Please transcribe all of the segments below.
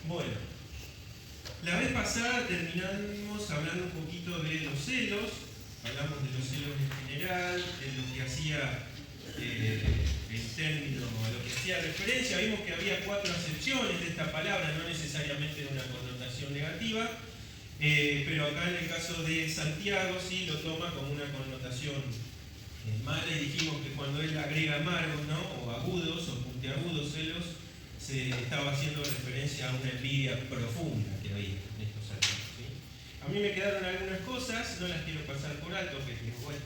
Bueno, la vez pasada terminamos hablando un poquito de los celos, hablamos de los celos en general, de lo que hacía el término, a lo que hacía referencia. Vimos que había 4 acepciones de esta palabra, no necesariamente de una connotación negativa, pero acá en el caso de Santiago sí lo toma como una connotación mala, y dijimos que cuando él agrega amargos, ¿no?, o agudos o puntiagudos celos, se estaba haciendo referencia a una envidia profunda que había en estos años, ¿sí? A mí me quedaron algunas cosas, no las quiero pasar por alto, que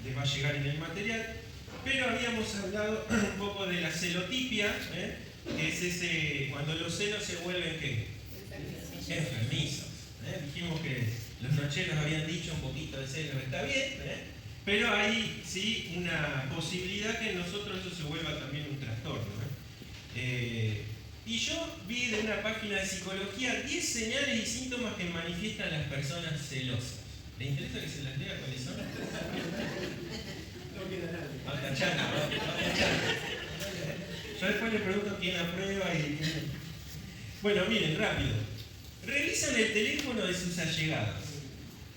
les va a llegar en el material, pero habíamos hablado un poco de la celotipia, que es ese, cuando los celos se vuelven, ¿qué? Enfermizos. Dijimos que los nocheros habían dicho un poquito de celos está bien, pero hay sí una posibilidad que en nosotros eso se vuelva también un trastorno. Y yo vi de una página de psicología 10 señales y síntomas que manifiestan las personas celosas. ¿Les interesa que se las lea cuáles son? No queda nadie. Va tachando. Yo después le pregunto quién aprueba y quién... Bueno, miren, rápido. Revisan el teléfono de sus allegados,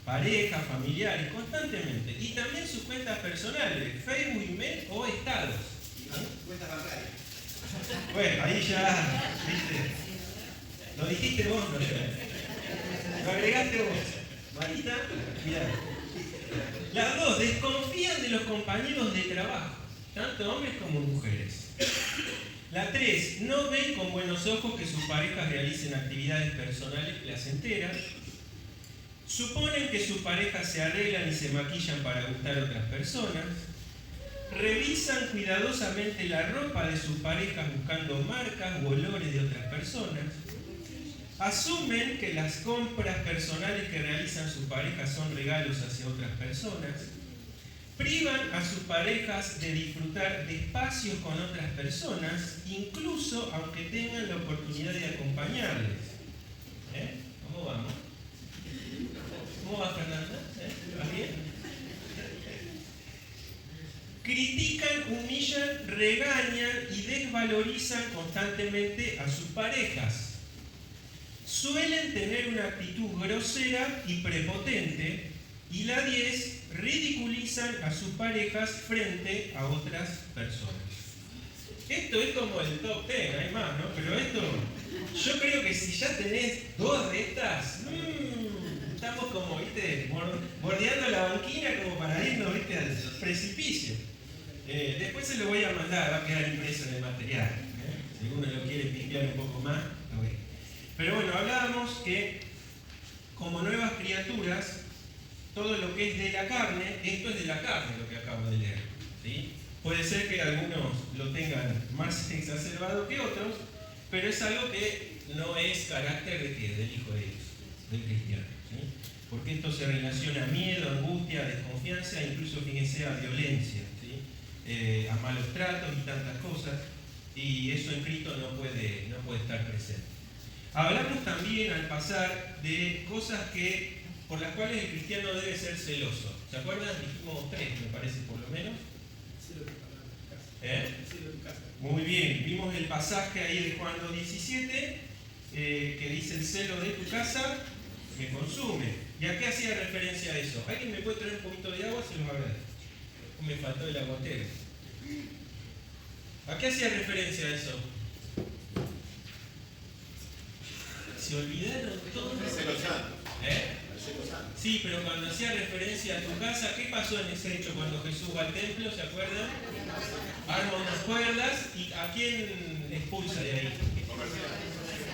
parejas, familiares, constantemente. Y también sus cuentas personales, Facebook, email o estados. Cuentas bancarias. Bueno, ahí ya, ¿viste? Lo dijiste vos, no yo. Lo agregaste vos. Marita, mirá. Las 2, desconfían de los compañeros de trabajo, tanto hombres como mujeres. La 3, no ven con buenos ojos que sus parejas realicen actividades personales placenteras. Suponen que sus parejas se arreglan y se maquillan para gustar a otras personas. Revisan cuidadosamente la ropa de sus parejas buscando marcas o olores de otras personas. Asumen que las compras personales que realizan sus parejas son regalos hacia otras personas. Privan a sus parejas de disfrutar de espacios con otras personas, incluso aunque tengan la oportunidad de acompañarles. ¿Cómo vamos? ¿Cómo va, Fernanda? ¿Vas bien? Critican, humillan, regañan y desvalorizan constantemente a sus parejas. Suelen tener una actitud grosera y prepotente. Y la 10, ridiculizan a sus parejas frente a otras personas. Esto es como el top 10, hay más, ¿no? Pero esto, yo creo que si ya tenés 2 de estas, estamos como, ¿viste?, bordeando la banquina como para irnos, ¿viste?, al precipicio. Después se lo voy a mandar, va a quedar impreso en el material. Si uno lo quiere limpiar un poco más, lo ve. Pero bueno, hablábamos que como nuevas criaturas, todo lo que es de la carne, esto es de la carne lo que acabo de leer, ¿sí? Puede ser que algunos lo tengan más exacerbado que otros, pero es algo que no es carácter de ¿qué? Del Hijo de Dios, del cristiano, ¿sí? Porque esto se relaciona a miedo, angustia, desconfianza, incluso, fíjense, a violencia, ¿sí? A malos tratos y tantas cosas, y eso en Cristo no puede estar presente. Hablamos también al pasar de cosas por las cuales el cristiano debe ser celoso. ¿Se acuerdan? Dijimos 3, me parece, por lo menos. Muy bien, vimos el pasaje ahí de Juan 2:17, que dice: el celo de tu casa me consume. ¿Y a qué hacía referencia a eso? ¿Alguien me puede traer un poquito de agua? Se los agradezco. Me faltó el aguatero. ¿A qué hacía referencia a eso? Se olvidaron todos. Sí, pero cuando hacía referencia a tu casa, ¿qué pasó en ese hecho cuando Jesús va al templo? ¿Se acuerdan? Arma unas cuerdas y ¿a quién expulsa de ahí?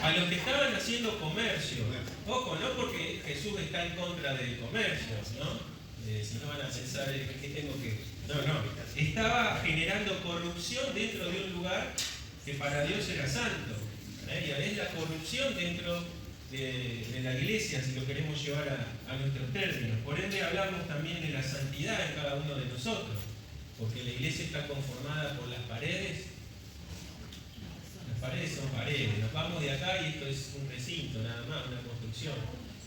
A los que estaban haciendo comercio. Ojo, no porque Jesús está en contra del comercio, ¿no? Si no van a pensar que tengo que... No. Estaba generando corrupción dentro de un lugar que para Dios era santo. Y es la corrupción dentro de la iglesia, si lo queremos llevar a nuestros términos. Por ende hablamos también de la santidad en cada uno de nosotros, porque la iglesia está conformada por las paredes. Las paredes son paredes, nos vamos de acá y esto es un recinto, nada más, una construcción.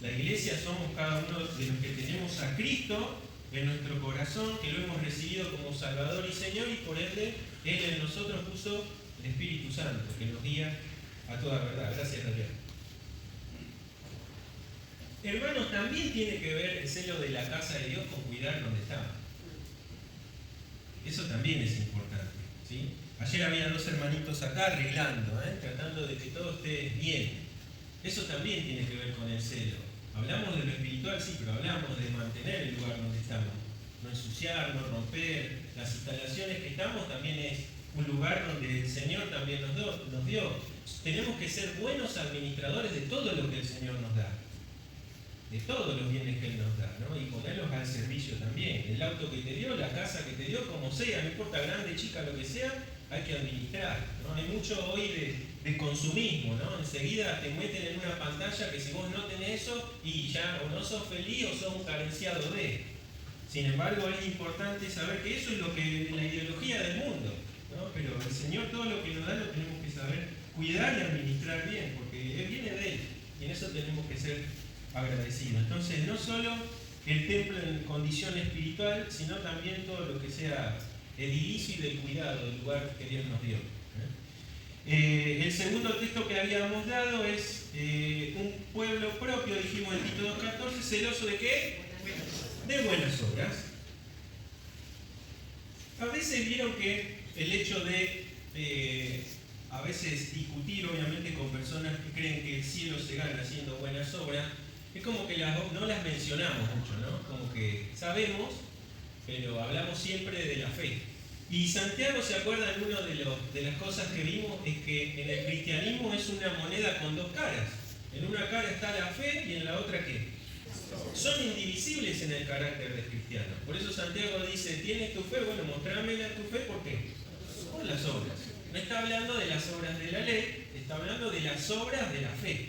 La iglesia somos cada uno de los que tenemos a Cristo en nuestro corazón, que lo hemos recibido como Salvador y Señor, y por ende Él en nosotros puso el Espíritu Santo, que nos guía a toda verdad. Gracias, Daniel. Hermanos, también tiene que ver el celo de la casa de Dios con cuidar donde estamos. Eso también es importante, ¿sí? Ayer había dos hermanitos acá arreglando, tratando de que todo esté bien. Eso también tiene que ver con el celo. Hablamos de lo espiritual, sí, pero hablamos de mantener el lugar donde estamos. No ensuciar, no romper. Las instalaciones que estamos también es un lugar donde el Señor también nos dio. Tenemos que ser buenos administradores de todo lo que el Señor nos da. De todos los bienes que Él nos da, ¿no? Y ponerlos al servicio también. El auto que te dio, la casa que te dio, como sea, no importa grande, chica, lo que sea, hay que administrar, ¿no? Hay mucho hoy de consumismo, ¿no? Enseguida te meten en una pantalla que si vos no tenés eso y ya o no sos feliz o sos un carenciado de. Sin embargo, es importante saber que eso es lo que la ideología del mundo, ¿no? Pero el Señor todo lo que nos da lo tenemos que saber cuidar y administrar bien, porque viene de Él y en eso tenemos que ser agradecido. Entonces, no solo el templo en condición espiritual, sino también todo lo que sea edilicio y del cuidado del lugar que Dios nos dio. El segundo texto que habíamos dado es un pueblo propio, dijimos en Tito 2:14, celoso de ¿qué? De buenas obras. A veces vieron que el hecho de a veces discutir obviamente con personas que creen que el cielo se gana haciendo buenas obras, es como que no las mencionamos mucho, ¿no? Como que sabemos, pero hablamos siempre de la fe. Y Santiago, ¿se acuerdan? Una de las cosas que vimos es que en el cristianismo es una moneda con dos caras. En una cara está la fe y en la otra ¿qué? Son indivisibles en el carácter del cristiano. Por eso Santiago dice, ¿tienes tu fe? Bueno, mostrámela tu fe, ¿por qué? Por las obras. No está hablando de las obras de la ley, está hablando de las obras de la fe.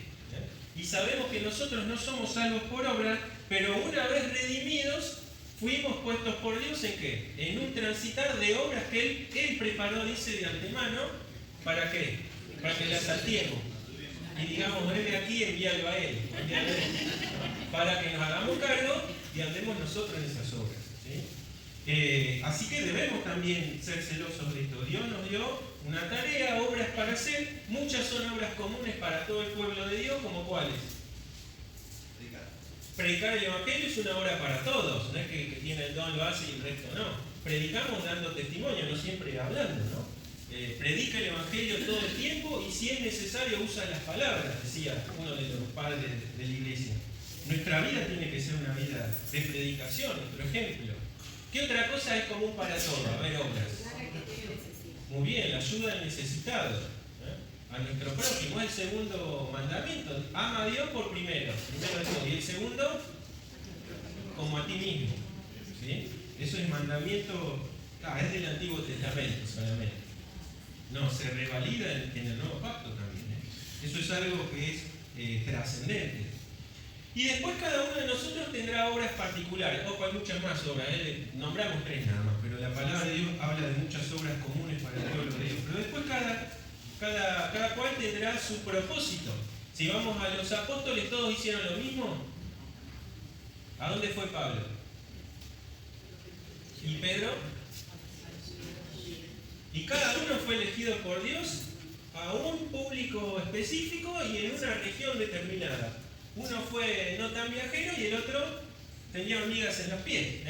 Y sabemos que nosotros no somos salvos por obra, pero una vez redimidos, fuimos puestos por Dios ¿en qué? En un transitar de obras que Él preparó, dice, de antemano, ¿para qué? Para que las saltemos. Y digamos, venme aquí, envíalo a Él. Para que nos hagamos cargo y andemos nosotros en esas obras. ¿Sí? Así que debemos también ser celosos de esto. Dios nos dio una tarea, obras para hacer. Muchas son obras comunes para todo el pueblo de Dios, ¿como cuáles? Predicar el Evangelio es una obra para todos, no es que tiene el don, lo hace y el resto no. Predicamos dando testimonio, no siempre hablando, ¿no? Predica el Evangelio todo el tiempo y si es necesario usa las palabras, decía uno de los padres de la iglesia. Nuestra vida tiene que ser una vida de predicación, nuestro ejemplo. ¿Qué otra cosa es común para todos? A ver, obras. Muy bien, la ayuda al necesitado, a nuestro prójimo, es el segundo mandamiento. Ama a Dios por primero de todo. Y el segundo, como a ti mismo. ¿Sí? Eso es mandamiento, es del Antiguo Testamento solamente. No, se revalida en el Nuevo Pacto también. Eso es algo que es trascendente. Y después cada uno de nosotros tendrá obras particulares. Ojo, hay muchas más obras. Nombramos 3 nada más, pero la palabra de Dios habla de muchas obras comunes para el pueblo de Dios. Pero después cada cual tendrá su propósito. Si vamos a los apóstoles, ¿todos hicieron lo mismo? ¿A dónde fue Pablo? ¿Y Pedro? Y cada uno fue elegido por Dios a un público específico y en una región determinada. Uno fue no tan viajero y el otro tenía hormigas en los pies.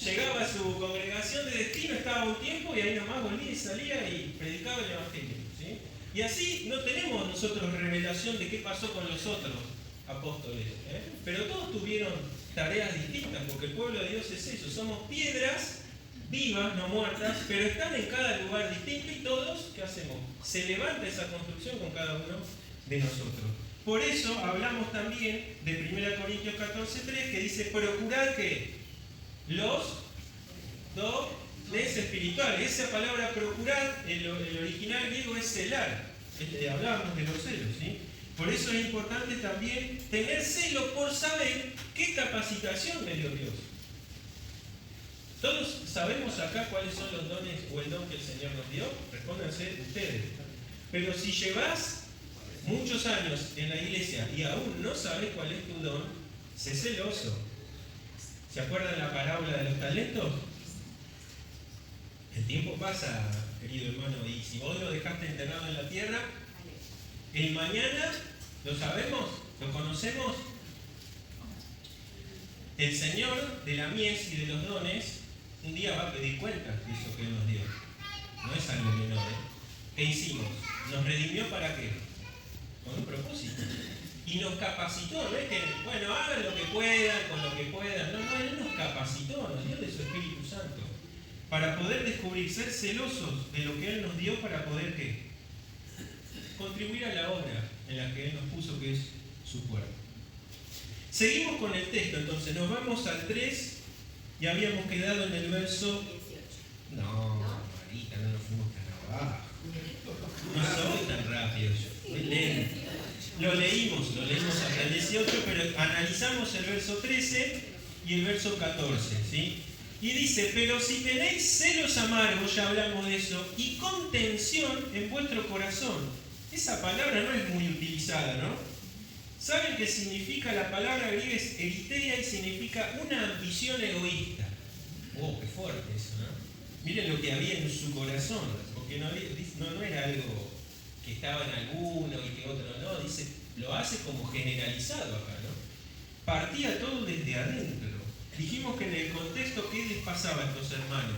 Llegaba a su congregación de destino, estaba un tiempo y ahí nomás volvía y salía y predicaba el Evangelio. ¿Sí? Y así no tenemos nosotros revelación de qué pasó con los otros apóstoles. Pero todos tuvieron tareas distintas, porque el pueblo de Dios es eso. Somos piedras vivas, no muertas, pero están en cada lugar distinto y todos, ¿qué hacemos? Se levanta esa construcción con cada uno de nosotros. Por eso hablamos también de 1 Corintios 14:3 que dice, procurad que los dones espirituales. Esa palabra procurar, el original griego es celar. Hablábamos de los celos, ¿sí? Por eso es importante también tener celo por saber qué capacitación me dio Dios. Todos sabemos acá cuáles son los dones o el don que el Señor nos dio. Respóndanse ustedes. Pero si llevas muchos años en la iglesia y aún no sabes cuál es tu don, sé celoso. ¿Se acuerdan la parábola de los talentos? El tiempo pasa, querido hermano, y si vos lo dejaste enterrado en la tierra, el mañana, ¿lo sabemos? ¿Lo conocemos? El Señor de la mies y de los dones un día va a pedir cuentas de eso que Él nos dio. No es algo menor, ¿eh? ¿Qué hicimos? ¿Nos redimió para qué? Con un propósito. Y nos capacitó, no es que, bueno, hagan lo que puedan, con lo que puedan. No, no, Él nos capacitó, nos dio de su Espíritu Santo. Para poder descubrir, ser celosos de lo que Él nos dio para poder, ¿qué? Contribuir a la obra en la que Él nos puso, que es su cuerpo. Seguimos con el texto, entonces nos vamos al 3 y habíamos quedado en el verso... No, Marita, no nos fuimos tan abajo. No soy tan rápido yo. Lo leímos hasta el 18, pero analizamos el verso 13 y el verso 14, ¿sí? Y dice, pero si tenéis celos amargos, ya hablamos de eso, y contención en vuestro corazón. Esa palabra no es muy utilizada, ¿no? ¿Saben qué significa? La palabra griega es eristeia y significa una ambición egoísta. ¡Oh, qué fuerte eso!, ¿no? Miren lo que había en su corazón, porque no era algo que estaba en alguno y que otro no, dice, lo hace como generalizado acá, ¿no? Partía todo desde adentro. Dijimos que en el contexto, ¿qué les pasaba a estos hermanos?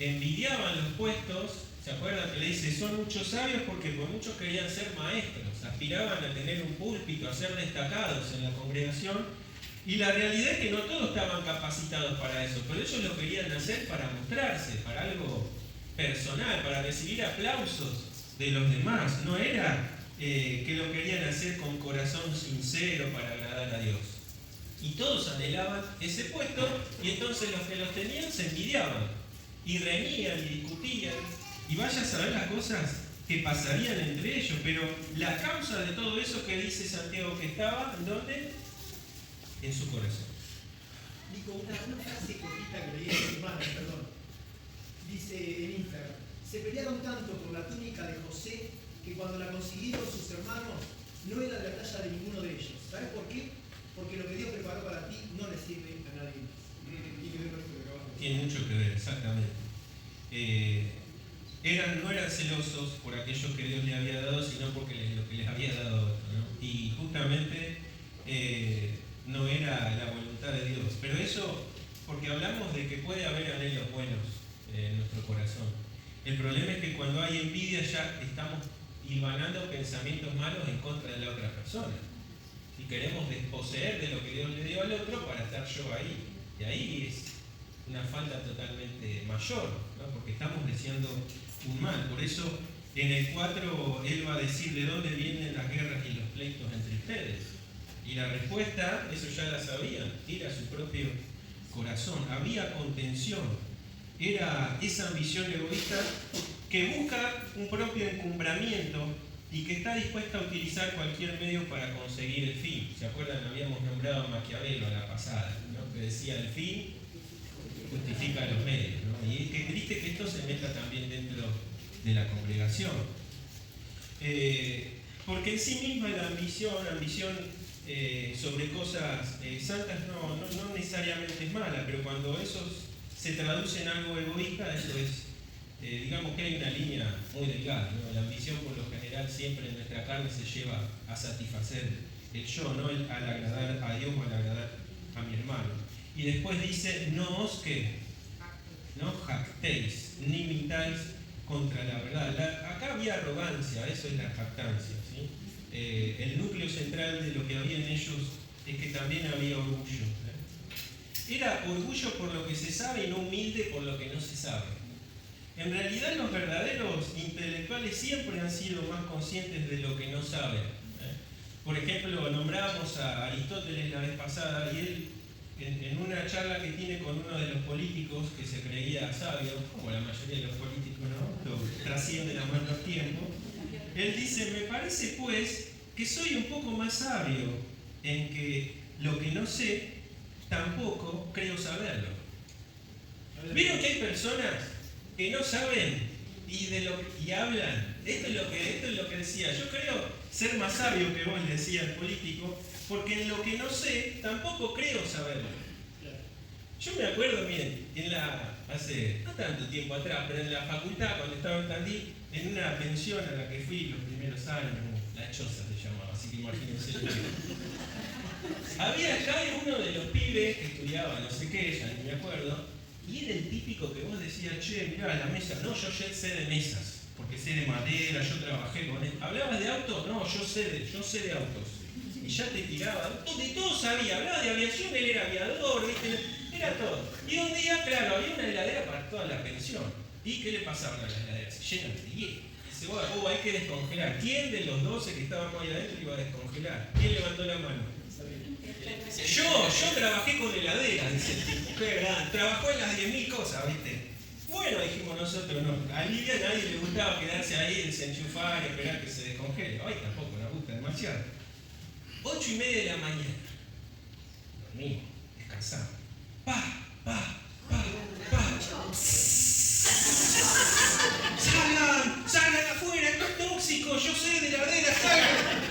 Envidiaban los puestos. ¿Se acuerdan que le dice? Son muchos sabios porque muchos querían ser maestros, aspiraban a tener un púlpito, a ser destacados en la congregación, y la realidad es que no todos estaban capacitados para eso, pero ellos lo querían hacer para mostrarse, para algo personal, para recibir aplausos de los demás. No era que lo querían hacer con corazón sincero para agradar a Dios. Y todos anhelaban ese puesto, y entonces los que los tenían se envidiaban, y reñían y discutían. Y vaya a saber las cosas que pasarían entre ellos, pero la causa de todo eso que dice Santiago que estaba, ¿en dónde? En su corazón. Nico, una frase cortita que leí en mi hermana, perdón. Dice en Instagram, se pelearon tanto por la túnica de José que cuando la consiguieron sus hermanos no era de la talla de ninguno de ellos. ¿Sabes por qué? Porque lo que Dios preparó para ti no le sirve a nadie más. Tiene que ver con esto que acabamos de decir. Tiene mucho que ver, exactamente. No eran celosos por aquello que Dios les había dado, sino porque lo que les había dado otro, ¿no? Y justamente no era la voluntad de Dios. Pero eso, porque hablamos de que puede haber anhelos buenos en nuestro corazón. El problema es que cuando hay envidia ya estamos hilvanando pensamientos malos en contra de la otra persona. Y queremos desposeer de lo que Dios le dio al otro para estar yo ahí. Y ahí es una falta totalmente mayor, ¿no? Porque estamos deseando un mal. Por eso en el 4 él va a decir de dónde vienen las guerras y los pleitos entre ustedes. Y la respuesta, eso ya la sabían, era su propio corazón. Había contención. Era esa ambición egoísta que busca un propio encumbramiento y que está dispuesta a utilizar cualquier medio para conseguir el fin. ¿Se acuerdan? Habíamos nombrado a Maquiavelo a la pasada, ¿no? Que decía el fin justifica los medios, ¿no? Y es que triste que esto se meta también dentro de la congregación. Porque en sí misma la ambición sobre cosas santas no necesariamente es mala, pero cuando eso se traduce en algo egoísta, eso es, digamos que hay una línea muy delgada, ¿no? La ambición por lo general siempre en nuestra carne se lleva a satisfacer el yo, no al agradar a Dios o al agradar a mi hermano. Y después dice, no os jactéis, ni mintáis contra la verdad. Acá había arrogancia, eso es la jactancia, ¿sí? El núcleo central de lo que había en ellos es que también había orgullo. Era orgullo por lo que se sabe y no humilde por lo que no se sabe. En realidad los verdaderos intelectuales siempre han sido más conscientes de lo que no saben. Por ejemplo, nombrábamos a Aristóteles la vez pasada y él, en una charla que tiene con uno de los políticos que se creía sabio, como la mayoría de los políticos, ¿no? Lo trascienden a buenos tiempos, él dice, me parece pues que soy un poco más sabio en que lo que no sé, tampoco creo saberlo. ¿Vieron que hay personas que no saben y hablan? Esto es lo que decía, yo creo ser más sabio que vos, le decía el político, porque en lo que no sé, tampoco creo saberlo. Yo me acuerdo, miren, hace no tanto tiempo atrás, pero en la facultad, cuando estaba en Tandil, en una pensión a la que fui los primeros años, La Choza se llamaba, así que imagínense. Había acá uno de los pibes que estudiaba no sé qué, ya ni me acuerdo, y era el típico que vos decías, che, mirá la mesa, no, yo ya sé de mesas, porque sé de madera, yo trabajé con él. ¿Hablabas de autos? No, yo sé de autos. Y ya te tiraba, de todo sabía, hablaba de aviación, él era aviador, ¿viste? Era todo. Y un día, claro, había una heladera para toda la pensión. ¿Y qué le pasaba a la heladera? Se llena de hielo. Dice, hay que descongelar. ¿Quién de los 12 que estábamos ahí adentro iba a descongelar? ¿Quién levantó la mano? Yo trabajé con heladera, dice el tipo. Qué gran. Trabajó en las 10.000 cosas, ¿viste? Bueno, dijimos nosotros, no. A Lidia a nadie le gustaba quedarse ahí, desenchufar y esperar que se descongele. Ay, tampoco nos gusta demasiado. 8:30 de la mañana. Dormimos, descansamos. ¡Salgan afuera! ¡Esto es tóxico! ¡Yo sé de heladera! ¡Salgan!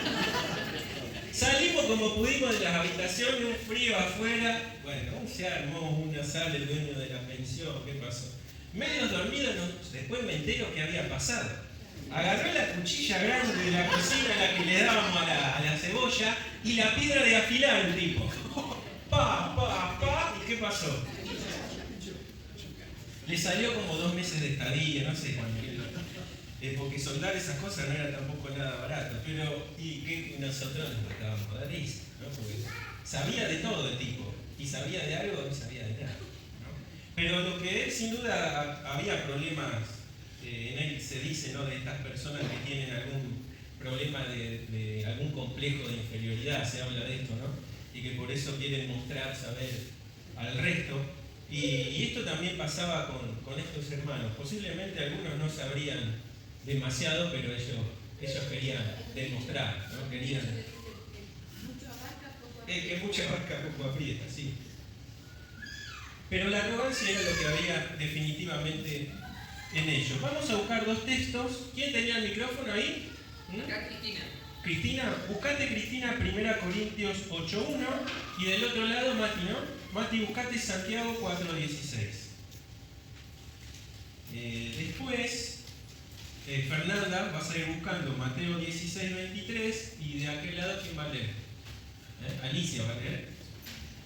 Salimos como pudimos de las habitaciones, un frío afuera. Bueno, se armó una sala, el dueño de la pensión. ¿Qué pasó? Medio dormido, después me entero que había pasado. Agarró la cuchilla grande de la cocina, la que le dábamos a la cebolla, y la piedra de afilar el tipo. ¿Y qué pasó? Le salió como 2 meses de estadía, no sé cuánto. Porque soldar esas cosas no era tampoco nada barato. Pero, y que nosotros nos estábamos de risa, ¿no? Porque sabía de todo el tipo. Y sabía de algo, no sabía de nada, ¿no? Pero lo que sin duda había problemas, en él se dice, ¿no? De estas personas que tienen algún problema de algún complejo de inferioridad, se habla de esto, ¿no? Y que por eso quieren mostrar saber al resto. Y esto también pasaba con estos hermanos. Posiblemente algunos no sabrían demasiado, pero ellos querían demostrar, ¿no? Querían que mucha barca poco aprieta, sí. Pero la arrogancia era lo que había definitivamente en ellos. Vamos a buscar 2 textos. ¿Quién tenía el micrófono ahí? Acá Cristina. Cristina, buscate Cristina 1 Corintios 8:1 y del otro lado Mati, ¿no? Mati, buscate Santiago 4:16. Después, Fernanda vas a ir buscando Mateo 16:23 y de aquel lado, ¿quién va a leer? Alicia va a leer.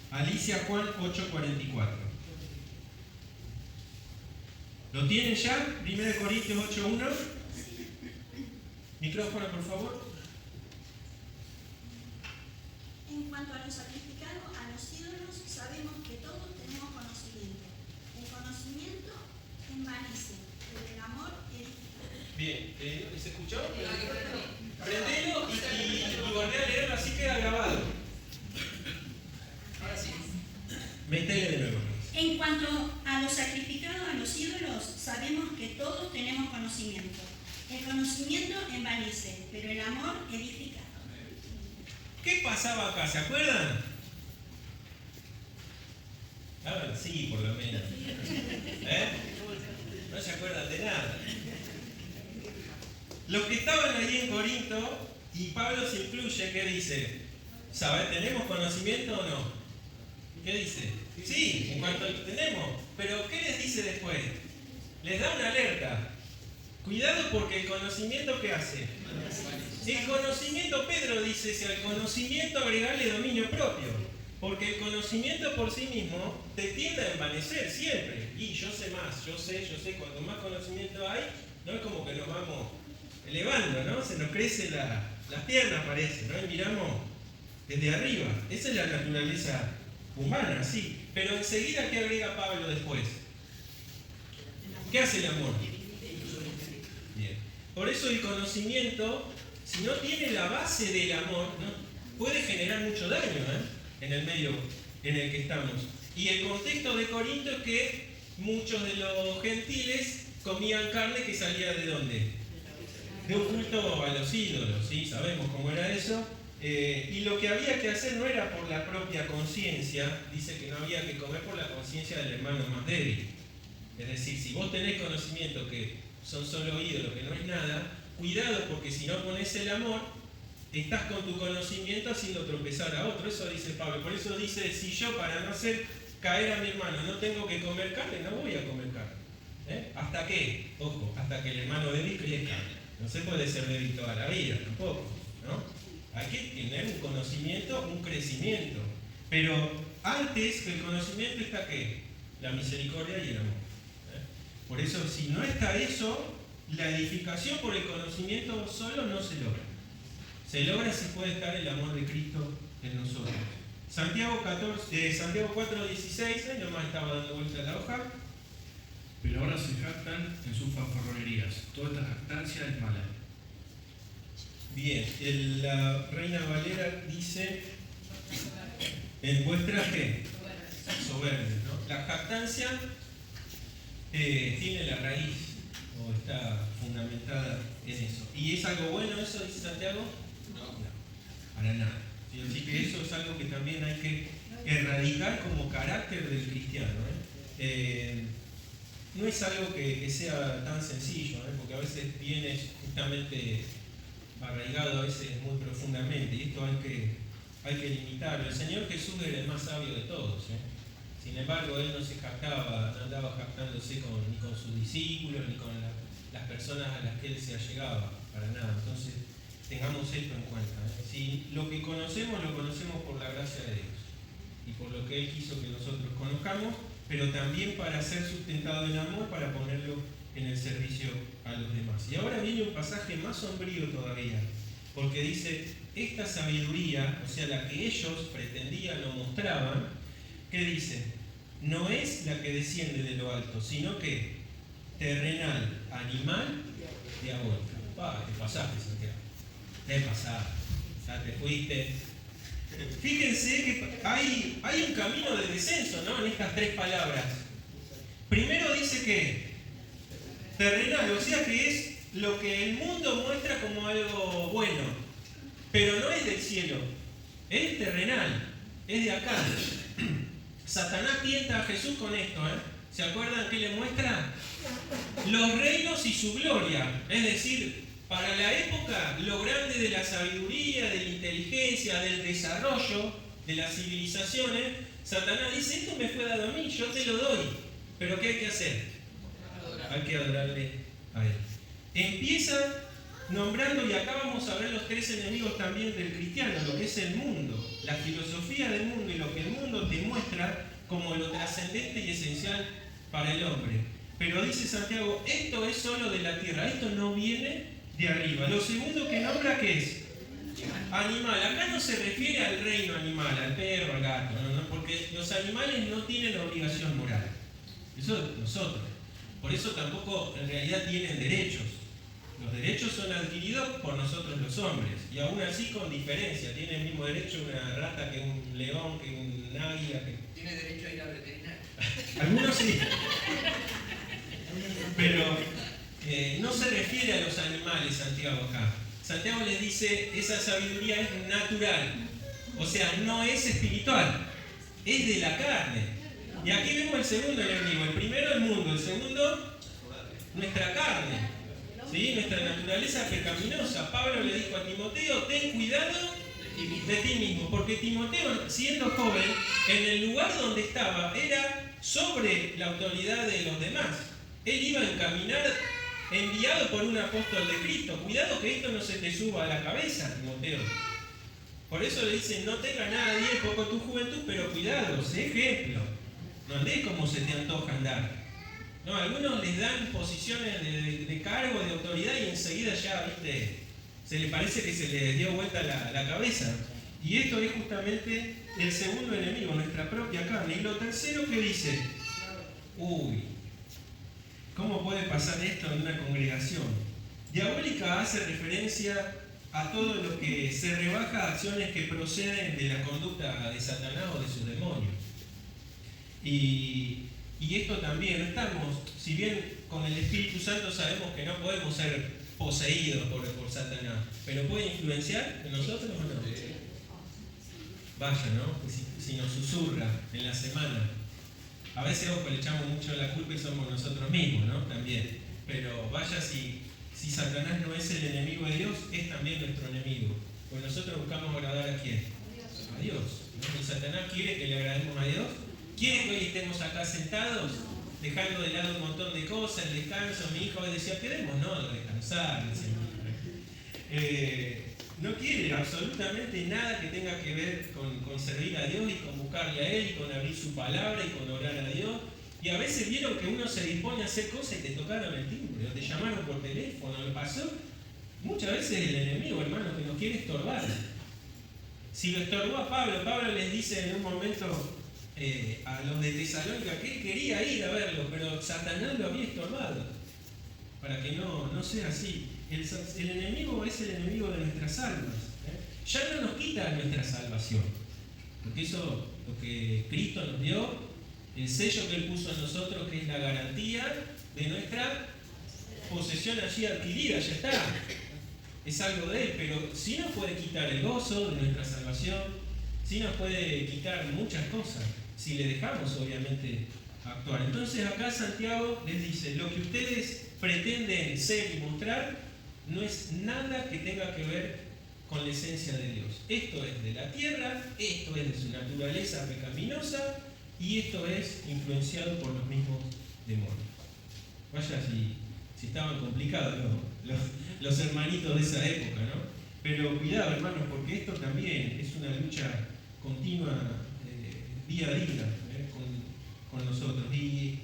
Alicia Juan 8:44. ¿Lo tienen ya? 1 Corintios 8:1. Micrófono, por favor. En cuanto a lo sacrificado a los ídolos, sabemos que todos tenemos conocimiento. El conocimiento envanece, pero el amor edifica. Bien, ¿se escuchó? Prendelo y volvé a leerlo, así queda grabado. Ahora sí. Métele de nuevo. En cuanto a lo sacrificado a los ídolos, sabemos que todos tenemos conocimiento. El conocimiento envanece, pero el amor edifica. ¿Qué pasaba acá? ¿Se acuerdan? Ahora sí, por lo menos. No se acuerdan de nada. Los que estaban allí en Corinto, y Pablo se incluye, ¿qué dice? ¿Sabes? ¿Tenemos conocimiento o no? ¿Qué dice? Sí, en cuanto tenemos. Pero ¿qué les dice después? Les da una alerta. Cuidado porque el conocimiento, ¿qué hace? El conocimiento, Pedro dice, si al conocimiento agregarle dominio propio. Porque el conocimiento por sí mismo te tiende a envanecer siempre. Y yo sé más, yo sé, cuanto más conocimiento hay, no es como que nos vamos elevando, ¿no? Se nos crecen las piernas, parece, ¿no? Y miramos desde arriba. Esa es la naturaleza humana, sí. Pero enseguida, ¿qué agrega Pablo después? ¿Qué hace el amor? Bien. Por eso el conocimiento, si no tiene la base del amor, ¿no? Puede generar mucho daño, en el medio en el que estamos. Y el contexto de Corinto es que muchos de los gentiles comían carne que salía ¿de dónde? De un culto a los ídolos, ¿sí? Sabemos cómo era eso. Y lo que había que hacer no era por la propia conciencia, dice que no había que comer por la conciencia del hermano más débil. Es decir, si vos tenés conocimiento que son solo ídolos, que no es nada, cuidado porque si no pones el amor, estás con tu conocimiento haciendo tropezar a otro. Eso dice Pablo. Por eso dice, si yo para no hacer caer a mi hermano no tengo que comer carne, no voy a comer carne. ¿Hasta qué? Ojo, hasta que el hermano débil crezca. No se puede ser débil toda la vida, tampoco, ¿no? Hay que tener un conocimiento, un crecimiento. Pero antes que el conocimiento está ¿qué? La misericordia y el amor. Por eso, si no está eso, la edificación por el conocimiento solo no se logra. Se logra si puede estar el amor de Cristo en nosotros. Santiago 4:16, nomás estaba dando vuelta la hoja. Pero ahora se jactan en sus fanfarronerías. Toda esta jactancia es mala. Bien, la Reina Valera dice, en vuestra fe, soberbia, ¿no? La jactancia tiene la raíz, o está fundamentada en eso. ¿Y es algo bueno eso, dice Santiago? No, para nada. Así que eso es algo que también hay que erradicar como carácter del cristiano. No es algo que sea tan sencillo, porque a veces viene justamente arraigado a veces muy profundamente, y esto hay que limitarlo. El Señor Jesús era el más sabio de todos. Sin embargo, Él no se jactaba, no andaba jactándose ni con sus discípulos, ni con las personas a las que Él se allegaba, para nada. Entonces, tengamos esto en cuenta. Si lo que conocemos, lo conocemos por la gracia de Dios y por lo que Él quiso que nosotros conozcamos, pero también para ser sustentado en amor, para ponerlo en el servicio a los demás. Y ahora viene un pasaje más sombrío todavía, porque dice, esta sabiduría, o sea, la que ellos pretendían o mostraban, ¿qué dice? No es la que desciende de lo alto, sino que terrenal, animal, diabólica. Te pasaste, Santiago. Te pasaste. Ya te fuiste. Fíjense que hay un camino de descenso, ¿no? En estas tres palabras. Primero dice que terrenal, o sea que es lo que el mundo muestra como algo bueno, pero no es del cielo, es terrenal, es de acá. Satanás tienta a Jesús con esto, ¿Se acuerdan qué le muestra? Los reinos y su gloria, es decir, para la época, lo grande de la sabiduría, de la inteligencia, del desarrollo de las civilizaciones, Satanás dice, esto me fue dado a mí, yo te lo doy, pero ¿qué hay que hacer? Hay que adorarle a Él. Empieza nombrando, y acá vamos a ver los tres enemigos también del cristiano, lo que es el mundo, la filosofía del mundo y lo que el mundo te muestra como lo trascendente y esencial para el hombre. Pero dice Santiago, esto es solo de la tierra, esto no viene de arriba. Lo segundo que nombra, ¿qué es? Animal. Acá no se refiere al reino animal, al perro, al gato, no, porque los animales no tienen obligación moral. Eso nosotros. Por eso tampoco en realidad tienen derechos. Los derechos son adquiridos por nosotros los hombres, y aún así con diferencia. Tiene el mismo derecho una rata que un león, que un águila. Tiene derecho a ir al veterinario. Algunos sí. Pero no se refiere a los animales, Santiago acá. Santiago les dice, esa sabiduría es natural, o sea, no es espiritual, es de la carne. Y aquí vemos el segundo enemigo, el primero el mundo, el segundo nuestra carne, ¿sí? Nuestra naturaleza pecaminosa. Pablo le dijo a Timoteo, ten cuidado de ti mismo, porque Timoteo, siendo joven, en el lugar donde estaba, era sobre la autoridad de los demás. Él iba a encaminar, enviado por un apóstol de Cristo. Cuidado que esto no se te suba a la cabeza, Timoteo. Por eso le dicen, no tenga nadie poco tu juventud, pero cuidado, sé ejemplo. No andes como se te antoja andar. No, algunos les dan posiciones de cargo, de autoridad, y enseguida ya, ¿viste? Se le parece que se les dio vuelta la cabeza. Y esto es justamente el segundo enemigo, nuestra propia carne. Y lo tercero que dice, ¿cómo puede pasar esto en una congregación? Diabólica hace referencia a todo lo que se rebaja a acciones que proceden de la conducta de Satanás o de sus demonios. Y esto también, no estamos, si bien con el Espíritu Santo sabemos que no podemos ser poseídos por Satanás, pero ¿puede influenciar en nosotros o no? Vaya, ¿no? Pues si nos susurra en la semana. A veces, ojo, le echamos mucho la culpa y somos nosotros mismos, ¿no? También. Pero vaya si Satanás no es el enemigo de Dios, es también nuestro enemigo. Pues nosotros buscamos agradar a ¿quién? A Dios. ¿No? Y Satanás quiere que le agrademos a Dios. ¿Quiere que hoy estemos acá sentados, dejando de lado un montón de cosas, el descanso? Mi hijo hoy decía, queremos, ¿no? Descansar, No quiere absolutamente nada que tenga que ver con servir a Dios y con buscarle a Él y con abrir su palabra y con orar a Dios. Y a veces vieron que uno se dispone a hacer cosas y te tocaron el timbre o te llamaron por teléfono, ¿lo pasó? Muchas veces el enemigo, hermano, que nos quiere estorbar. Si lo estorbó a Pablo, Pablo les dice en un momento a los de Tesalónica que él quería ir a verlo, pero Satanás lo había estorbado. Para que no sea así. El enemigo es el enemigo de nuestras almas. Ya no nos quita nuestra salvación. Porque eso, lo que Cristo nos dio, el sello que Él puso en nosotros, que es la garantía de nuestra posesión allí adquirida, ya está. Es algo de Él, pero sí nos puede quitar el gozo de nuestra salvación, sí nos puede quitar muchas cosas, si le dejamos obviamente actuar. Entonces acá Santiago les dice, lo que ustedes pretenden ser y mostrar no es nada que tenga que ver con la esencia de Dios. Esto es de la tierra, esto es de su naturaleza pecaminosa y esto es influenciado por los mismos demonios. Vaya si estaban complicados los hermanitos de esa época, ¿no? Pero cuidado, hermanos, porque esto también es una lucha continua, día a día, con nosotros. Y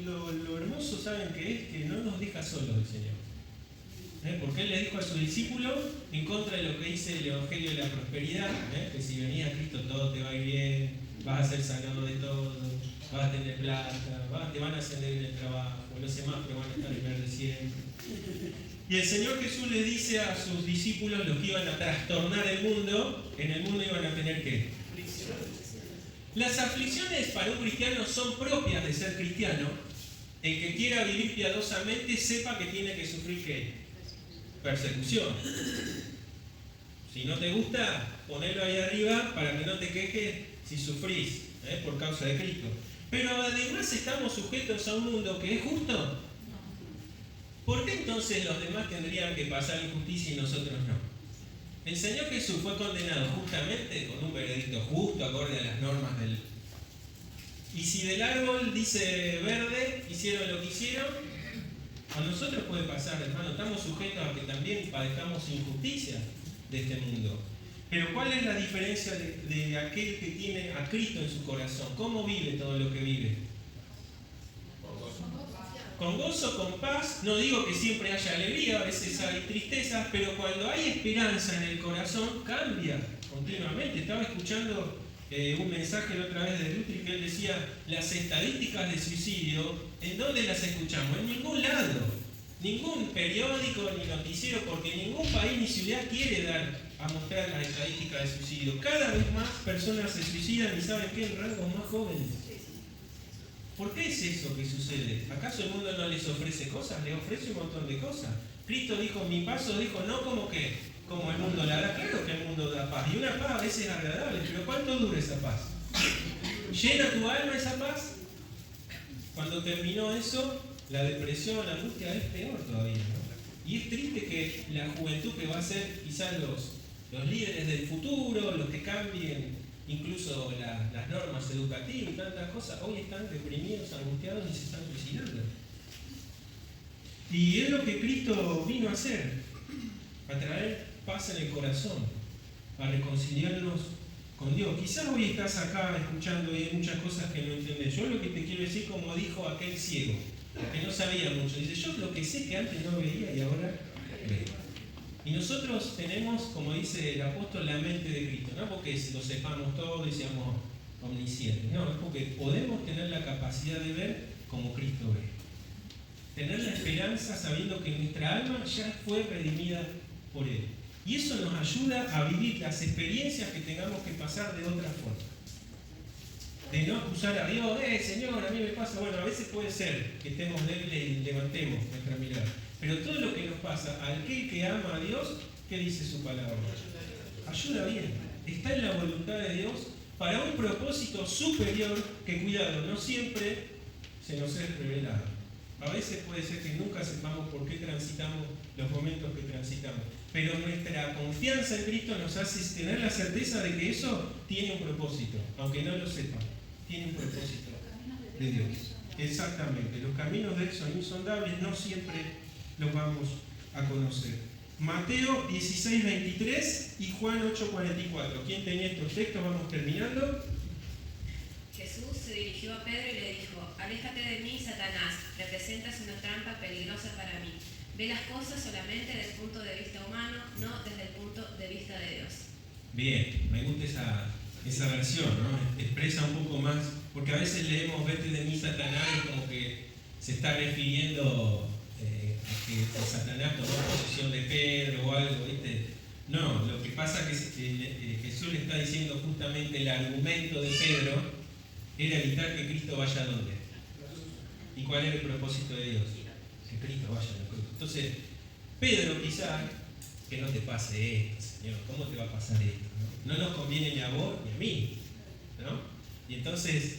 lo hermoso, ¿saben qué es? Que no nos deja solos el Señor. Porque Él le dijo a sus discípulos, en contra de lo que dice el Evangelio de la Prosperidad, que si venía a Cristo todo te va a ir bien, vas a ser sanado de todo, vas a tener plata, te van a ascender en el trabajo, los semáforos van a estar en verde siempre. Y el Señor Jesús les dice a sus discípulos, los que iban a trastornar el mundo, en el mundo iban a tener ¿qué? Las aflicciones para un cristiano son propias de ser cristiano. El que quiera vivir piadosamente sepa que tiene que sufrir ¿qué? Persecución. Si no te gusta, ponelo ahí arriba para que no te quejes si sufrís por causa de Cristo. Pero además estamos sujetos a un mundo que es justo. ¿Por qué entonces los demás tendrían que pasar injusticia y nosotros no? El Señor Jesús fue condenado justamente con un veredicto justo, acorde a las normas del... Y si del árbol dice verde, hicieron lo que hicieron, a nosotros puede pasar, hermano. Estamos sujetos a que también padezcamos injusticia de este mundo. Pero ¿cuál es la diferencia de aquel que tiene a Cristo en su corazón? ¿Cómo vive todo lo que vive? Con gozo, con paz. No digo que siempre haya alegría, a veces hay tristeza, pero cuando hay esperanza en el corazón, cambia continuamente. Estaba escuchando un mensaje la otra vez de Lutri que él decía, las estadísticas de suicidio, ¿en dónde las escuchamos? En ningún lado. Ningún periódico ni noticiero, porque ningún país ni ciudad quiere dar a mostrar las estadísticas de suicidio. Cada vez más personas se suicidan y ¿saben qué? En rangos más jóvenes. ¿Por qué es eso que sucede? ¿Acaso el mundo no les ofrece cosas? Les ofrece un montón de cosas. Cristo dijo, mi paso, dijo, no como el mundo la da. Claro que el mundo da paz. Y una paz a veces agradable, pero ¿cuánto dura esa paz? ¿Llena tu alma esa paz? Cuando terminó eso, la depresión, la angustia es peor todavía, ¿no? Y es triste que la juventud que va a ser quizás los líderes del futuro, los que cambien incluso las normas educativas y tantas cosas, hoy están deprimidos, angustiados y se están suicidando. Y es lo que Cristo vino a hacer, a traer paz en el corazón, a reconciliarnos con Dios. Quizás hoy estás acá escuchando y hay muchas cosas que no entendés. Yo lo que te quiero decir, como dijo aquel ciego, que no sabía mucho, dice, yo lo que sé que antes no veía y ahora veo. Y nosotros tenemos, como dice el apóstol, la mente de Cristo, no porque lo sepamos todo y seamos omniscientes, no, es porque podemos tener la capacidad de ver como Cristo ve. Tener la esperanza sabiendo que nuestra alma ya fue redimida por Él. Y eso nos ayuda a vivir las experiencias que tengamos que pasar de otra forma. De no acusar a Dios, Señor, a mí me pasa. Bueno, a veces puede ser que estemos débiles y levantemos nuestra mirada. Pero todo lo que nos pasa, a aquel que ama a Dios, ¿qué dice su palabra? Ayuda bien. Está en la voluntad de Dios para un propósito superior que, cuidado, no siempre se nos es revelado. A veces puede ser que nunca sepamos por qué transitamos los momentos que transitamos. Pero nuestra confianza en Cristo nos hace tener la certeza de que eso tiene un propósito, aunque no lo sepan. Tiene un propósito de Dios. Exactamente. Los caminos de Él son insondables, no siempre los vamos a conocer. Mateo 16:23 y Juan 8:44. ¿Quién tenía estos textos? Vamos terminando. Jesús se dirigió a Pedro y le dijo: Aléjate de mí, Satanás, representas una trampa peligrosa para mí. Ve las cosas solamente desde el punto de vista humano, no desde el punto de vista de Dios. Bien, me gusta esa versión, ¿no? Expresa un poco más, porque a veces leemos vete de mí, Satanás, y como que se está refiriendo a que Satanás tomó posesión de Pedro o algo, ¿viste? No, lo que pasa es que Jesús le está diciendo justamente el argumento de Pedro era evitar que Cristo vaya a dónde. ¿Y cuál era el propósito de Dios? Que Cristo vaya a la cruz. Entonces, Pedro quizás, que no te pase esto, Señor, ¿cómo te va a pasar esto? No nos conviene ni a vos ni a mí, ¿no? Y entonces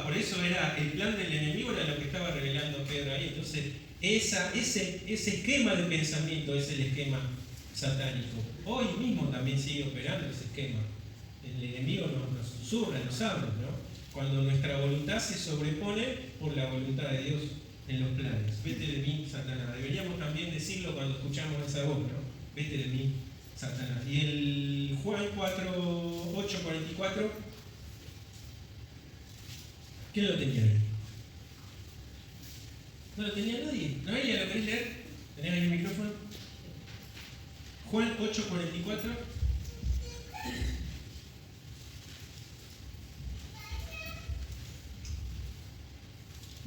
por eso era el plan del enemigo, era lo que estaba revelando Pedro ahí. Entonces, ese esquema de pensamiento es el esquema satánico. Hoy mismo también sigue operando ese esquema. El enemigo nos susurra, nos habla, ¿no? Cuando nuestra voluntad se sobrepone por la voluntad de Dios en los planes. Vete de mí, Satanás. Deberíamos también decirlo cuando escuchamos esa voz, ¿no? Vete de mí, Satanás. Y el Juan 8:44, ¿quién lo tenía ahí? ¿No lo tenía nadie? ¿Nadie lo querés leer? ¿Tenés ahí el micrófono? Juan 8:44.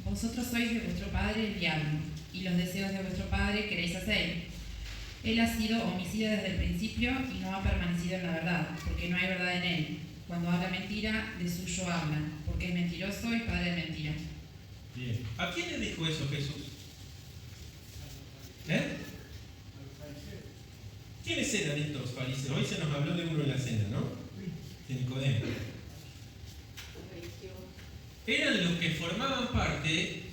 Vosotros sois de vuestro padre el diablo, y los deseos de vuestro padre queréis hacer. Él ha sido homicida desde el principio y no ha permanecido en la verdad, porque no hay verdad en él. Cuando habla mentira, de suyo habla, porque es mentiroso y padre de mentira. Bien. ¿A quién le dijo eso Jesús? ¿Quiénes eran estos fariseos? Hoy se nos habló de uno en la cena, ¿no? De Nicodemo. Eran los que formaban parte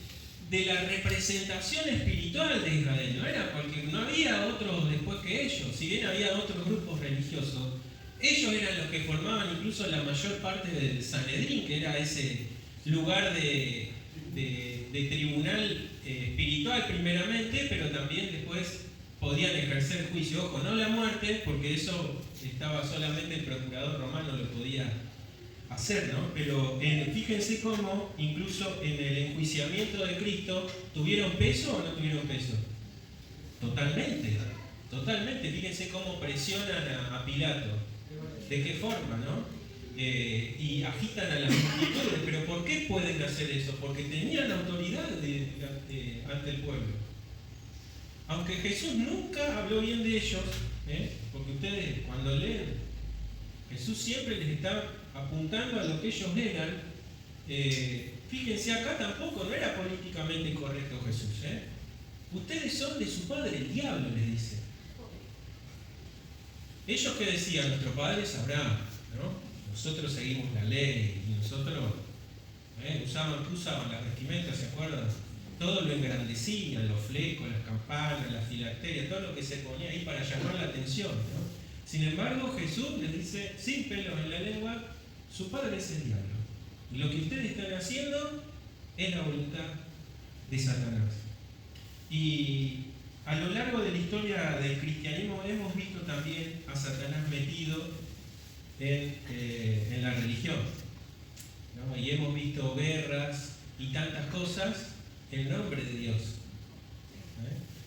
de la representación espiritual de Israel. No había otros después que ellos. Si bien había otros grupos religiosos, ellos eran los que formaban incluso la mayor parte del Sanedrín, que era ese lugar de tribunal espiritual primeramente, pero también después podían ejercer juicio. Ojo, no la muerte, porque eso estaba solamente el procurador romano lo podía hacer, ¿no? Pero fíjense cómo incluso en el enjuiciamiento de Cristo, ¿tuvieron peso o no tuvieron peso? Totalmente, totalmente. Fíjense cómo presionan a Pilato. ¿De qué forma, no? Y agitan a las multitudes. ¿Pero por qué pueden hacer eso? Porque tenían autoridad ante el pueblo. Aunque Jesús nunca habló bien de ellos, porque ustedes cuando leen, Jesús siempre les está apuntando a lo que ellos eran. Fíjense acá tampoco, no era políticamente correcto Jesús. Ustedes son de su padre el diablo, les dice. Ellos que decían, nuestro padre es Abraham, ¿no? Nosotros seguimos la ley y nosotros usaban las vestimentas, ¿se acuerdan? Todo lo engrandecían, los flecos, las campanas, las filacterias, todo lo que se ponía ahí para llamar la atención, ¿no? Sin embargo, Jesús les dice, sin pelos en la lengua, su padre es el diablo. Y lo que ustedes están haciendo es la voluntad de Satanás. Y a lo largo de la historia del cristianismo hemos visto también a Satanás metido en la religión, ¿no? Y hemos visto guerras y tantas cosas en nombre de Dios.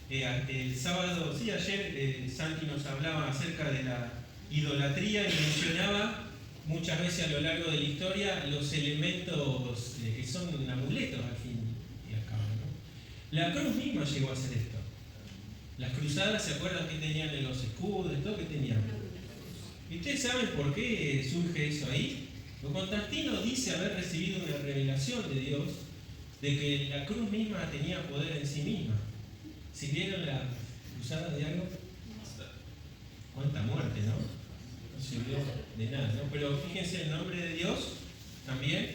El sábado, sí, ayer Santi nos hablaba acerca de la idolatría y mencionaba muchas veces a lo largo de la historia los elementos que son amuletos al fin y al cabo, ¿no? La cruz misma llegó a hacer esto. Las cruzadas, ¿se acuerdan que tenían en los escudos? ¿Todo que tenían? ¿Y ustedes saben por qué surge eso ahí? Constantino dice haber recibido una revelación de Dios de que la cruz misma tenía poder en sí misma. ¿Si vieron la cruzada de algo? Cuánta muerte, ¿no? No sirvió de nada, ¿no? Pero fíjense, el nombre de Dios también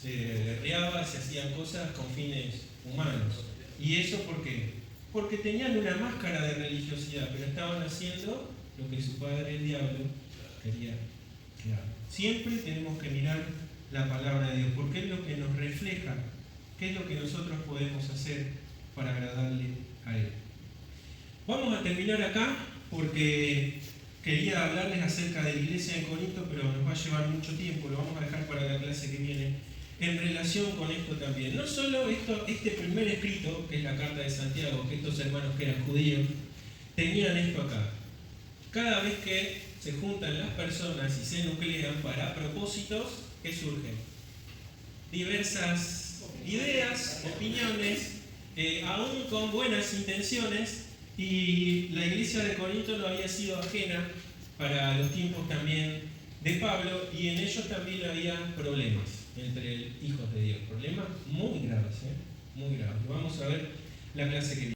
se guerreaba, se hacían cosas con fines humanos. ¿Y eso por qué? Porque tenían una máscara de religiosidad, pero estaban haciendo lo que su padre el diablo quería que haga. Siempre tenemos que mirar la palabra de Dios, porque es lo que nos refleja, qué es lo que nosotros podemos hacer para agradarle a Él. Vamos a terminar acá porque quería hablarles acerca de la iglesia de Corinto, pero nos va a llevar mucho tiempo, lo vamos a dejar para la clase que viene. En relación con esto también, no solo este primer escrito, que es la carta de Santiago, que estos hermanos que eran judíos, tenían esto acá. Cada vez que se juntan las personas y se nuclean para propósitos, ¿qué surgen? Diversas ideas, opiniones, aún con buenas intenciones, y la iglesia de Corinto no había sido ajena para los tiempos también de Pablo, y en ellos también había problemas entre hijos de Dios, problemas muy graves, muy graves. Vamos a ver la clase que viene.